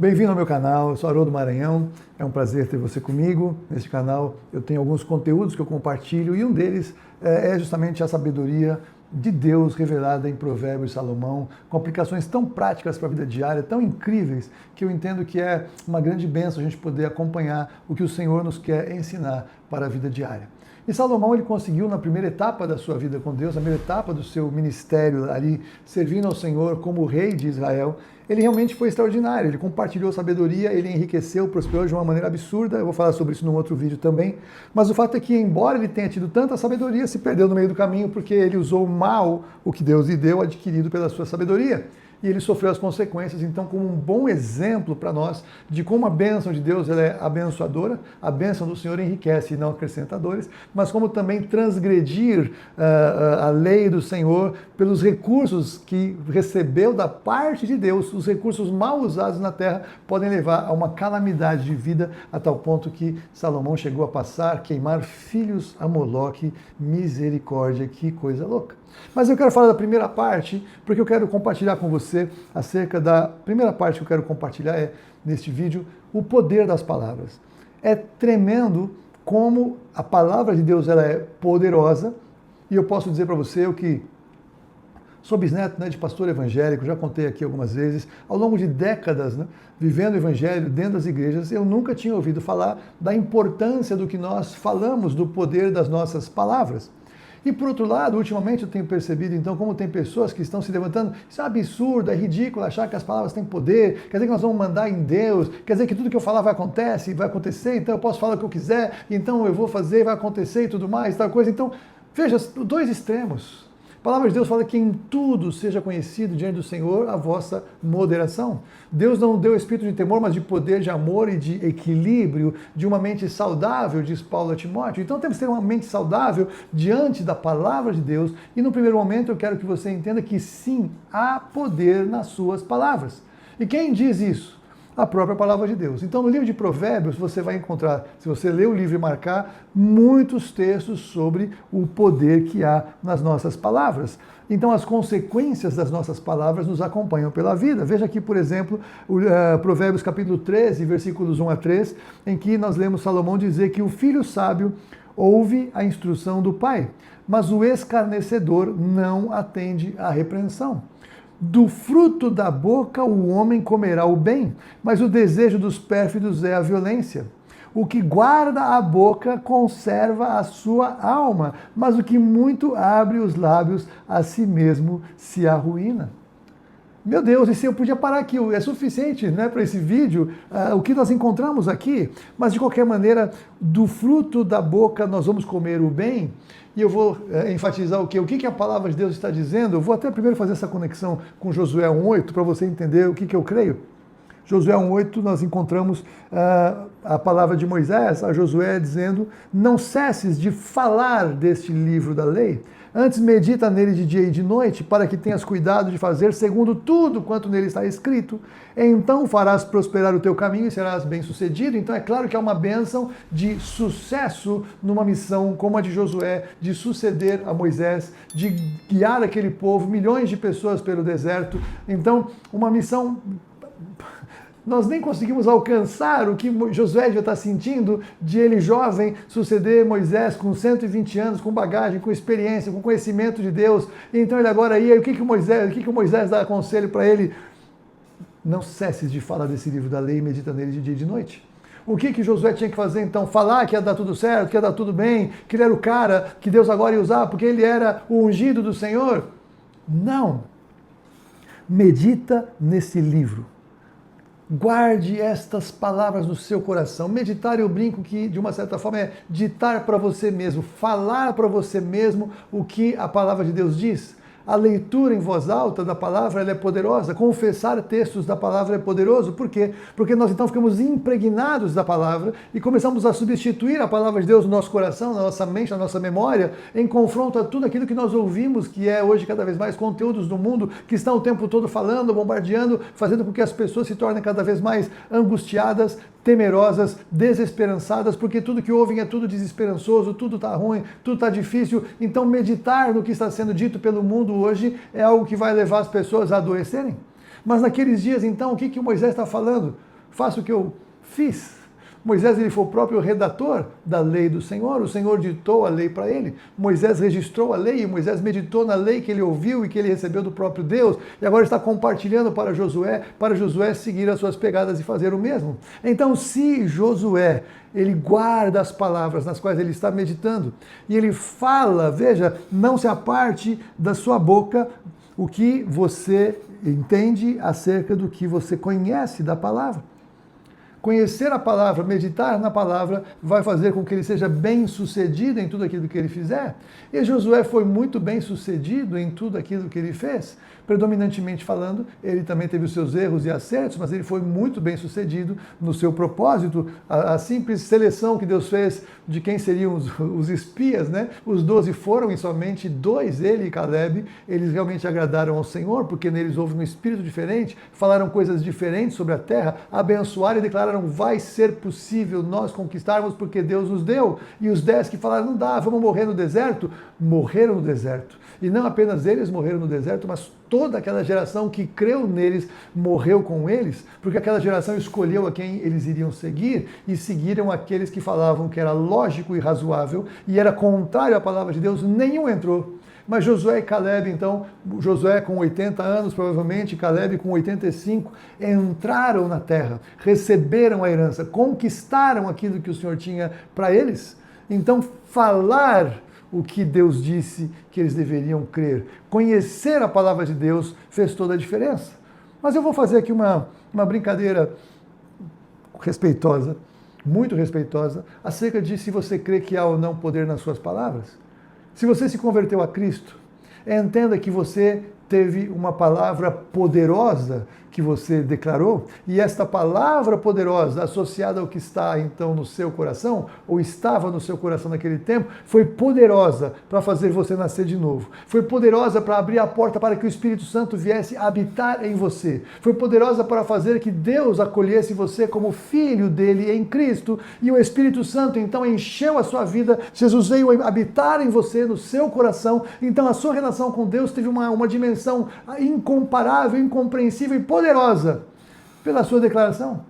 Bem-vindo ao meu canal, eu sou Haroldo Maranhão, é um prazer ter você comigo. Neste canal eu tenho alguns conteúdos que eu compartilho e um deles é justamente a sabedoria de Deus revelada em Provérbios de Salomão, com aplicações tão práticas para a vida diária, tão incríveis, que eu entendo que é uma grande bênção a gente poder acompanhar o que o Senhor nos quer ensinar para a vida diária. E Salomão, ele conseguiu na primeira etapa da sua vida com Deus, na primeira etapa do seu ministério ali, servindo ao Senhor como rei de Israel, ele realmente foi extraordinário, ele compartilhou sabedoria, ele enriqueceu, prosperou de uma maneira absurda, eu vou falar sobre isso num outro vídeo também, mas o fato é que, embora ele tenha tido tanta sabedoria, se perdeu no meio do caminho porque ele usou mal o que Deus lhe deu, adquirido pela sua sabedoria. E ele sofreu as consequências, então, como um bom exemplo para nós de como a bênção de Deus ela é abençoadora, a bênção do Senhor enriquece e não acrescenta dores, mas como também transgredir a lei do Senhor pelos recursos que recebeu da parte de Deus, os recursos mal usados na terra podem levar a uma calamidade de vida, a tal ponto que Salomão chegou a passar, queimar filhos a Moloque, misericórdia, que coisa louca. Mas eu quero falar da primeira parte, porque eu quero compartilhar com você acerca da primeira parte que eu quero compartilhar neste vídeo, o poder das palavras. É tremendo como a palavra de Deus ela é poderosa, e eu posso dizer para você o que sou bisneto de pastor evangélico, já contei aqui algumas vezes, ao longo de décadas, vivendo o evangelho dentro das igrejas, eu nunca tinha ouvido falar da importância do que nós falamos, do poder das nossas palavras. E por outro lado, ultimamente eu tenho percebido então como tem pessoas que estão se levantando, isso é absurdo, é ridículo achar que as palavras têm poder, quer dizer que nós vamos mandar em Deus, quer dizer que tudo que eu falar vai acontecer, então eu posso falar o que eu quiser, então eu vou fazer, vai acontecer e tudo mais, tal coisa. Então, veja, dois extremos. A palavra de Deus fala que em tudo seja conhecido diante do Senhor a vossa moderação. Deus não deu espírito de temor, mas de poder, de amor e de equilíbrio, de uma mente saudável, diz Paulo a Timóteo. Então temos que ter uma mente saudável diante da palavra de Deus. E no primeiro momento eu quero que você entenda que sim, há poder nas suas palavras. E quem diz isso? A própria palavra de Deus. Então, no livro de Provérbios, você vai encontrar, se você ler o livro e marcar, muitos textos sobre o poder que há nas nossas palavras. Então, as consequências das nossas palavras nos acompanham pela vida. Veja aqui, por exemplo, Provérbios capítulo 13, versículos 1 a 3, em que nós lemos Salomão dizer que o filho sábio ouve a instrução do pai, mas o escarnecedor não atende à repreensão. Do fruto da boca o homem comerá o bem, mas o desejo dos pérfidos é a violência. O que guarda a boca conserva a sua alma, mas o que muito abre os lábios a si mesmo se arruína. Meu Deus, e se eu podia parar aqui, é suficiente para esse vídeo, o que nós encontramos aqui, mas de qualquer maneira, do fruto da boca nós vamos comer o bem, e eu vou enfatizar o quê? O que a palavra de Deus está dizendo? Eu vou até primeiro fazer essa conexão com Josué 1,8, para você entender o que eu creio. Josué 1,8 nós encontramos a palavra de Moisés, a Josué dizendo, não cesses de falar deste livro da lei, antes medita nele de dia e de noite, para que tenhas cuidado de fazer segundo tudo quanto nele está escrito. Então farás prosperar o teu caminho e serás bem-sucedido. Então é claro que há uma bênção de sucesso numa missão como a de Josué, de suceder a Moisés, de guiar aquele povo, milhões de pessoas pelo deserto. Então, uma missão... Nós nem conseguimos alcançar o que Josué já está sentindo de ele jovem suceder Moisés com 120 anos, com bagagem, com experiência, com conhecimento de Deus. Então ele agora ia, o que o Moisés dá conselho para ele? Não cesses de falar desse livro da lei e medita nele de dia e de noite. O que Josué tinha que fazer então? Falar que ia dar tudo certo, que ia dar tudo bem, que ele era o cara que Deus agora ia usar porque ele era o ungido do Senhor? Não. Medita nesse livro. Guarde estas palavras no seu coração. Meditar, eu brinco que, de uma certa forma, é ditar para você mesmo, falar para você mesmo o que a palavra de Deus diz. A leitura em voz alta da palavra ela é poderosa, confessar textos da palavra é poderoso. Por quê? Porque nós então ficamos impregnados da palavra e começamos a substituir a palavra de Deus no nosso coração, na nossa mente, na nossa memória, em confronto a tudo aquilo que nós ouvimos, que é hoje cada vez mais conteúdos do mundo que estão o tempo todo falando, bombardeando, fazendo com que as pessoas se tornem cada vez mais angustiadas, temerosas, desesperançadas, porque tudo que ouvem é tudo desesperançoso, tudo está ruim, tudo está difícil. Então meditar no que está sendo dito pelo mundo hoje é algo que vai levar as pessoas a adoecerem. Mas naqueles dias, então, o que Moisés está falando? faça o que eu fiz. Moisés ele foi o próprio redator da lei do Senhor, o Senhor ditou a lei para ele, Moisés registrou a lei, e Moisés meditou na lei que ele ouviu e que ele recebeu do próprio Deus, e agora está compartilhando para Josué seguir as suas pegadas e fazer o mesmo. Então, se Josué, ele guarda as palavras nas quais ele está meditando, e ele fala, veja, não se aparte da sua boca o que você entende acerca do que você conhece da palavra. Conhecer a palavra, meditar na palavra, vai fazer com que ele seja bem-sucedido em tudo aquilo que ele fizer. E Josué foi muito bem-sucedido em tudo aquilo que ele fez. Predominantemente falando, ele também teve os seus erros e acertos, mas ele foi muito bem-sucedido no seu propósito. A simples seleção que Deus fez de quem seriam os espias, né? Os 12 foram e somente 2, ele e Caleb, eles realmente agradaram ao Senhor, porque neles houve um espírito diferente, falaram coisas diferentes sobre a terra, abençoaram e declararam: vai ser possível nós conquistarmos porque Deus nos deu. E os 10 que falaram: não dá, vamos morrer no deserto, morreram no deserto. E não apenas eles morreram no deserto, mas toda aquela geração que creu neles morreu com eles, porque aquela geração escolheu a quem eles iriam seguir e seguiram aqueles que falavam que era lógico e razoável e era contrário à palavra de Deus, nenhum entrou. Mas Josué e Caleb, então, Josué com 80 anos provavelmente, Caleb com 85, entraram na terra, receberam a herança, conquistaram aquilo que o Senhor tinha para eles. Então, falar o que Deus disse que eles deveriam crer, conhecer a palavra de Deus fez toda a diferença. Mas eu vou fazer aqui uma brincadeira respeitosa, muito respeitosa, acerca de se você crê que há ou não poder nas suas palavras. Se você se converteu a Cristo, entenda que você teve uma palavra poderosa que você declarou, e esta palavra poderosa associada ao que está então no seu coração, ou estava no seu coração naquele tempo, foi poderosa para fazer você nascer de novo. Foi poderosa para abrir a porta para que o Espírito Santo viesse habitar em você. Foi poderosa para fazer que Deus acolhesse você como filho dele em Cristo, e o Espírito Santo então encheu a sua vida. Jesus veio habitar em você, no seu coração. Então a sua relação com Deus teve uma dimensão incomparável, incompreensível e poderosa pela sua declaração,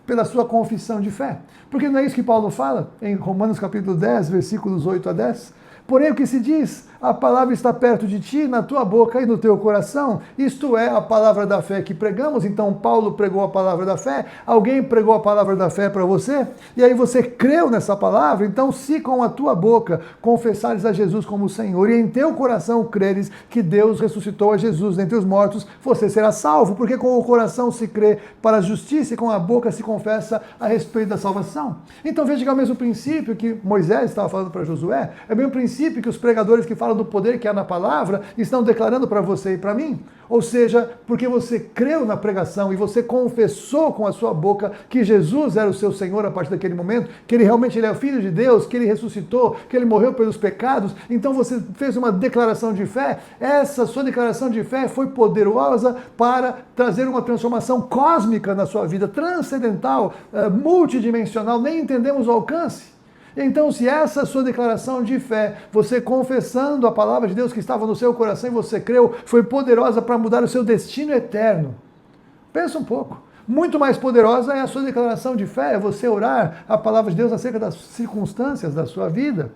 pela sua confissão de fé. Porque não é isso que Paulo fala em Romanos capítulo 10, versículos 8 a 10? Porém, o que se diz? A palavra está perto de ti, na tua boca e no teu coração. Isto é a palavra da fé que pregamos. Então, Paulo pregou a palavra da fé. Alguém pregou a palavra da fé para você? E aí você creu nessa palavra? Então, se com a tua boca confessares a Jesus como Senhor e em teu coração creres que Deus ressuscitou a Jesus dentre os mortos, você será salvo. Porque com o coração se crê para a justiça e com a boca se confessa a respeito da salvação. Então, veja que é o mesmo princípio que Moisés estava falando para Josué. É o mesmo princípio que os pregadores que falam do poder que há na palavra estão declarando para você e para mim. Ou seja, porque você creu na pregação e você confessou com a sua boca que Jesus era o seu Senhor a partir daquele momento, que ele realmente é o Filho de Deus, que ele ressuscitou, que ele morreu pelos pecados, então você fez uma declaração de fé. Essa sua declaração de fé foi poderosa para trazer uma transformação cósmica na sua vida, transcendental, multidimensional, nem entendemos o alcance. Então, se essa sua declaração de fé, você confessando a palavra de Deus que estava no seu coração e você creu, foi poderosa para mudar o seu destino eterno. Pensa um pouco. Muito mais poderosa é a sua declaração de fé, é você orar a palavra de Deus acerca das circunstâncias da sua vida.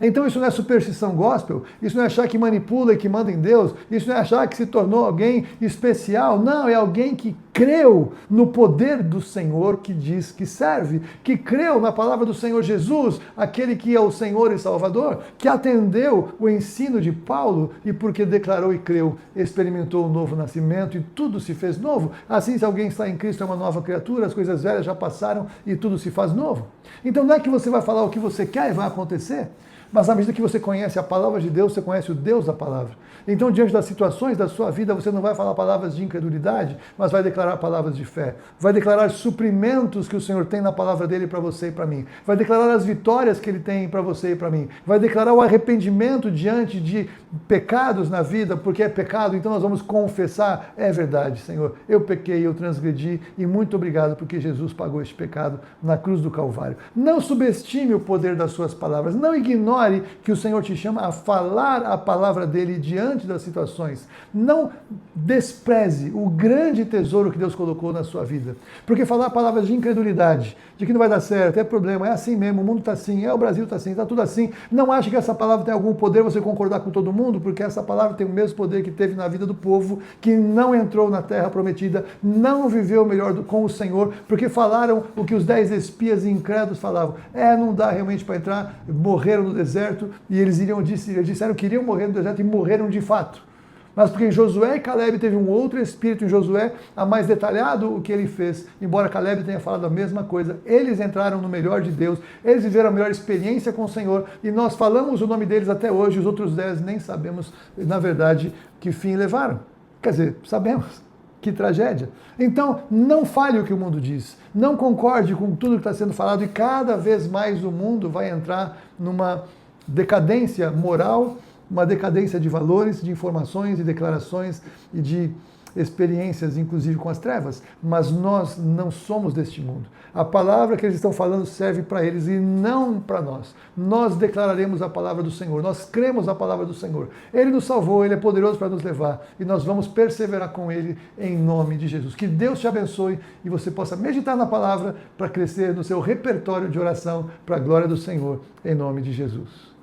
Então isso não é superstição gospel, isso não é achar que manipula e que manda em Deus, isso não é achar que se tornou alguém especial, não, é alguém que creu no poder do Senhor que diz que serve, que creu na palavra do Senhor Jesus, aquele que é o Senhor e Salvador, que atendeu o ensino de Paulo e porque declarou e creu, experimentou o novo nascimento e tudo se fez novo. Assim, se alguém está em Cristo é uma nova criatura, as coisas velhas já passaram e tudo se faz novo. Então não é que você vai falar o que você quer e vai acontecer, mas à medida que você conhece a palavra de Deus, você conhece o Deus da palavra. Então, diante das situações da sua vida, você não vai falar palavras de incredulidade, mas vai declarar palavras de fé. Vai declarar suprimentos que o Senhor tem na palavra dele para você e para mim. Vai declarar as vitórias que ele tem para você e para mim. Vai declarar o arrependimento diante de pecados na vida, porque é pecado, então nós vamos confessar. É verdade, Senhor, eu pequei, eu transgredi e muito obrigado porque Jesus pagou este pecado na cruz do Calvário. Não subestime o poder das suas palavras, não ignore Repare que o Senhor te chama a falar a palavra dele diante das situações. Não despreze o grande tesouro que Deus colocou na sua vida. Porque falar palavras de incredulidade, de que não vai dar certo, é problema, é assim mesmo, o mundo está assim, o Brasil está assim, está tudo assim. Não ache que essa palavra tem algum poder você concordar com todo mundo, porque essa palavra tem o mesmo poder que teve na vida do povo que não entrou na terra prometida, não viveu melhor com o Senhor, porque falaram o que os 10 espias e incrédulos falavam. Não dá realmente para entrar, morreram no deserto e eles disseram que iriam morrer no deserto e morreram de fato. Mas porque em Josué e Caleb teve um outro espírito em Josué, a mais detalhado o que ele fez, embora Caleb tenha falado a mesma coisa, eles entraram no melhor de Deus, eles viveram a melhor experiência com o Senhor, e nós falamos o nome deles até hoje, os outros 10 nem sabemos, na verdade, que fim levaram. Quer dizer, sabemos. Que tragédia. Então, não fale o que o mundo diz, não concorde com tudo que está sendo falado, e cada vez mais o mundo vai entrar numa decadência moral, uma decadência de valores, de informações, de declarações e de experiências, inclusive com as trevas, mas nós não somos deste mundo. A palavra que eles estão falando serve para eles e não para nós. Nós declararemos a palavra do Senhor, nós cremos na palavra do Senhor. Ele nos salvou, Ele é poderoso para nos levar e nós vamos perseverar com Ele em nome de Jesus. Que Deus te abençoe e você possa meditar na palavra para crescer no seu repertório de oração para a glória do Senhor, em nome de Jesus.